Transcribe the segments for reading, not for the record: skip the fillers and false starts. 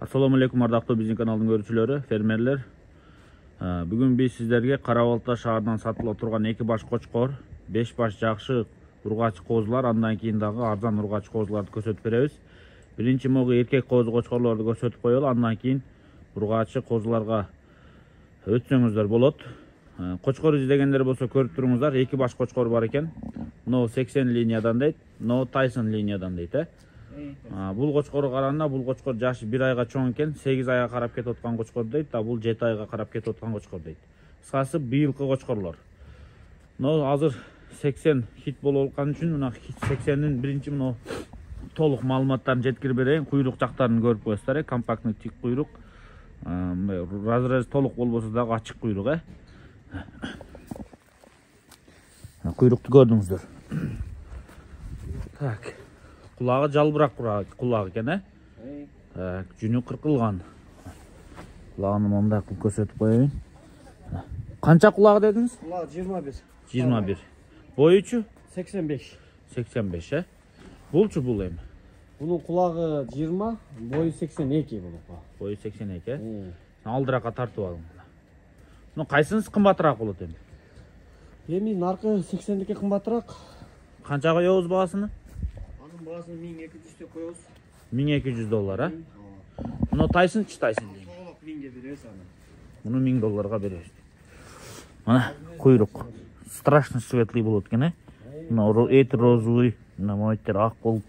Assalamu alaikum ардактуу биздин каналдын көрүүчүлөрү, фермерлер. Бүгүн биз сиздерге Кара Балта шаарынан сатыла турган 2 баш кочкор, 5 баш жакшы ургач козулар, андан кийин дагы арзан ургач козуларды көрсөтүп беребиз. Биринчи могу эркек козу кочкорлорду көрсөтүп коелу, андан кийин ургачы козуларга өтсөңүздөр болот. Кочкор издегендер болсо көрүп туруңуздар, 2 баш кочкор бар экен. Мына 80 линиядан дейт, мына Tyson линиядан дейт, Бул кочкорго караганда бул кочкор жашы 1 айга чоң экен, 8 айга карап кетип аткан кочкор дейт, бул 7 айга карап кетип аткан кочкор дейт. Кыскасы быйылкы кочкорлор. Но азыр 80 хит болуп аткан үчүн мына 80дин биринчи мына толук маалыматтарын жеткирип берейин. Куйрук жактарын көрүп коесуздар, компактный тик куйрук. Разрез толук болбосо дагы ачык куйрук, Куйрукту көрдүңүздөр. Так. Кулагы жалбырак кулагы экен, Так, жүнү кыркылган. Кулагын мындай кылып көрсөтүп коеюн. Канча кулагы дедиңиз? Кулагы 21. 21. Боючу? 85. 85, Булчу бул эми? Бунун кулагы 20, бою 82 болот. Бою 82, Алдыракка тартып алың. Муну кайсынысы кымбатыраак болот эми? Эми наркы 80дики кымбатыраак. Канчага коебуз баасыны? Анын баасын 1200 деп коебуз. $1200, Муну Тайсончу Тайсон дейм. Толук 1000ге беребиз аны. Муну $1000 беребиз. Мына куйрук. Страшно светлый болот экен, Мына эти розовый, мына мойтер ак болуп,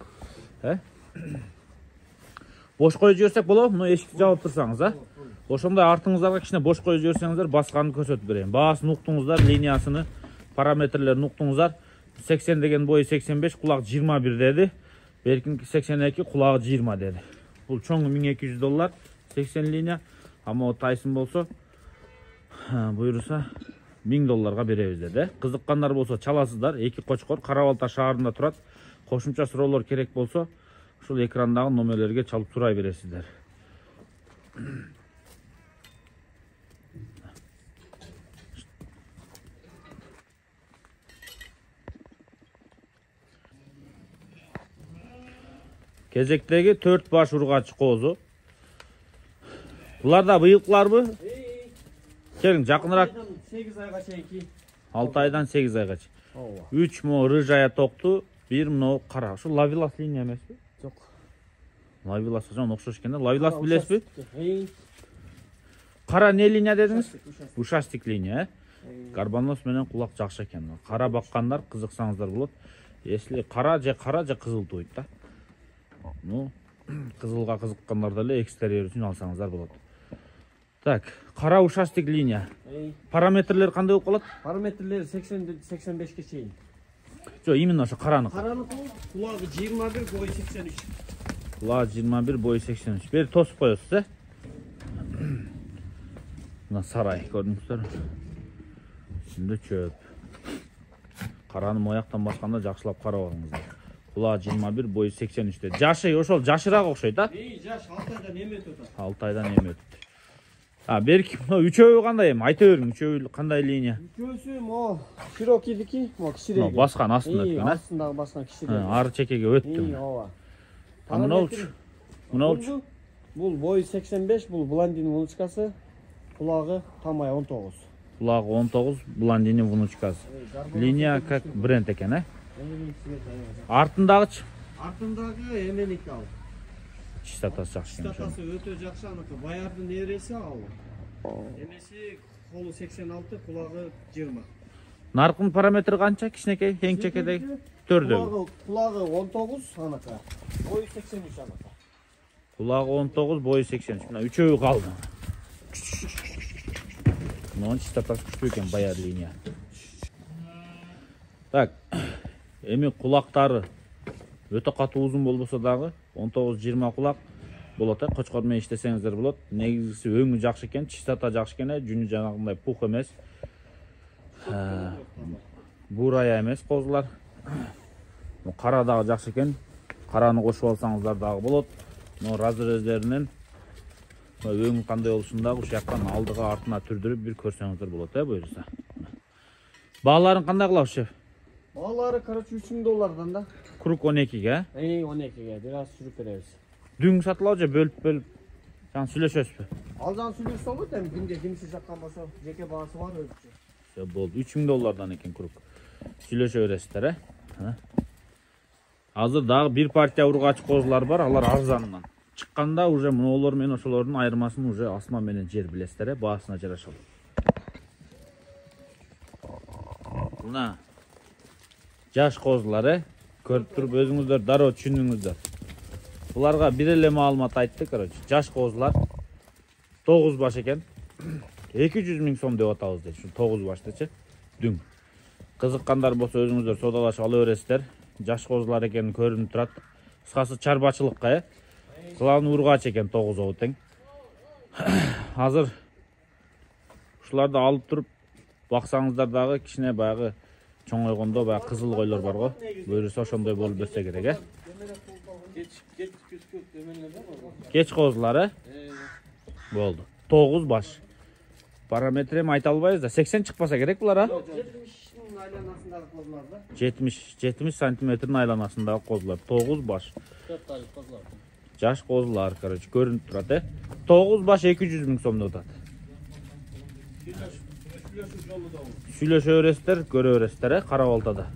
Бош коюп жиберсек болобу? Мына эшикти жаап турсаңыз, Ошондой артыңыздарга кичине бош коюп жиберсеңиздер, басканды көрсөтүп берейин. Баасын уктуңуздар, линиясыны, параметрлерин уктуңуздар. 80 деген бою 85, кулак 21 деди. Беркинки 82, кулагы 20 деди. Бул чоңу $1200, 80 линия. Ама Tyson болсо, буйруса $1000 беребиз деди. Кызыккандар болсо чаласыздар. 2 кочкор Кара Балта шаарында турат. Кошумча суроолор керек болсо, ушул экрандагы номерлерге чалып сурай бересиздер. Кезектеги 4 баш ургач козу. Булар да быйылкыларбы? Келиң, жакыныраак. 8 айга чейинки. 6 айдан 8 айга чейин. 3 мо рыжая токту, 1 мына кара. Ушу Лавилас линия эмеспи? Жок. Лавилас жана окшош экен. Лавилас билесизби? Кара не линия дедиңиз? Ушастик линия, Карбонос менен кулак жакшы экен. Кара баккандар кызыксаңыздар болот. Если кара же кызыл тууйт да. Ну, кызылга кызыккандар деле экстерьер үчүн алсаңыздар болот. Так, кара ушастик линия. Параметрлер кандай болуп калат? Параметрлери 80-85ке чейин. Жок, именно ошо караны. Караныкы кулагы 21, бою 83. Кулагы 21, бою 83. Бери тосуп коесуз, Мына сарай, көрдүңүздөр. Ичинде чөп. Караны мояктан башканда жакшылап карап алыңыздар. Кулагы 21, бою 83. Жашы ошол жашыраак окшойт, Жаш 6 айдан эми өтөт. 6 айдан эми өтөт. Берки, үчөөбү кандай эми? Айта бериң, үчөөбү кандай линия? Үчөөсү мо широкийдики, мо кичирээк. Баскан астында өткөн, Астындагы баскан кичирээк. Ары чекеге өттү. Ооба. Мына Бул бою 85, бул блондин внучкасы, кулагы тамай 19. Кулагы 19, блондини внучкасы. Линия как бренд экен, Артындагычы? Артындагы эменики ал. Чистотасы жакшы экен. Чистотасы өтө жакшы, аныкы баярдын небереси ал. Эмеси колу 86, кулагы 20. Наркын параметри канча? Кичинекей, эң чекедеги? 4. Кулагы 19, аныкы. Бою 83 аныкы. Кулагы 19, бою 83. Мына үчөөбү калды. Мына чистотасы күчтүү экен, баяр линия. Так, эми кулактары өтө катуу узун болбосо дагы 19-20 кулак болот, Кочкор менен иштесеңиздер болот. Негизгиси өңү жакшы экен, чистота жакшы экен, жүнү жанагындай пух эмес. Бурая эмес козулар. Кара дагы жакшы экен. Караны кошуп алсаңыздар дагы болот. Но разрездеринен өңү кандай болушун дагы ушу жактан алдыга артына түрдүрүп бир көрсөңүздөр болот, буюрса. Бааларын кандай кылабыз, шеф? Баалары, короче, $3000 да. Круг 12-ге, 12-ге, бир аз сүрүп беребиз. Дүң сатылабы же бөлүп Sen süleşösüz. Alcan sülesi olur da günde kimisi jakkan bolsa jeke baası var özüçü. Ya boldu. 3000 dollardan eken kuruk. Süleşö öresizler. Hazır daha bir partiya urgaç kozlar var. Alar arzandan. Çıkkanda уже мыноолор менен ошолордун айырмасын уже асма менен жер билесиздер, баасына жараша. Мына жаш козулары көрүп туруп өзүңүздөр дароо түшүндүңүздөр. Буларга бир эле маалымат айтты, короче. Жаш козулар 9 баш экен. 200 миң сом деп атабыз дейт. Ушу 9 баштычы. Дүң. Кызыккандар болсо өзүңүздөр содалашып ала бересиздер. Жаш козулар экени көрүнүп турат. Кыскасы чарбачылыкка, Главный ургач экен 9 оо тең. Азыр ушуларды алып туруп баксаңыздар дагы кичине баягы чоңойгондо баягы кызыл койлор бар го. Буюрса ошондой болуп берсе керек, Кеч козулары болду. 9 баш. Параметрин айта албайбыз да 80 чыкпаса керек булар, 70 айланасындагы козулар да. 70 сантиметрдин айланасындагы козулар 9 баш. Жаш козулар, короче, көрүнүп турат, 9 баш 200 миң сом деп атат. Сүйлөшө бересиздер, көрө бересиздер, Кара Балтада.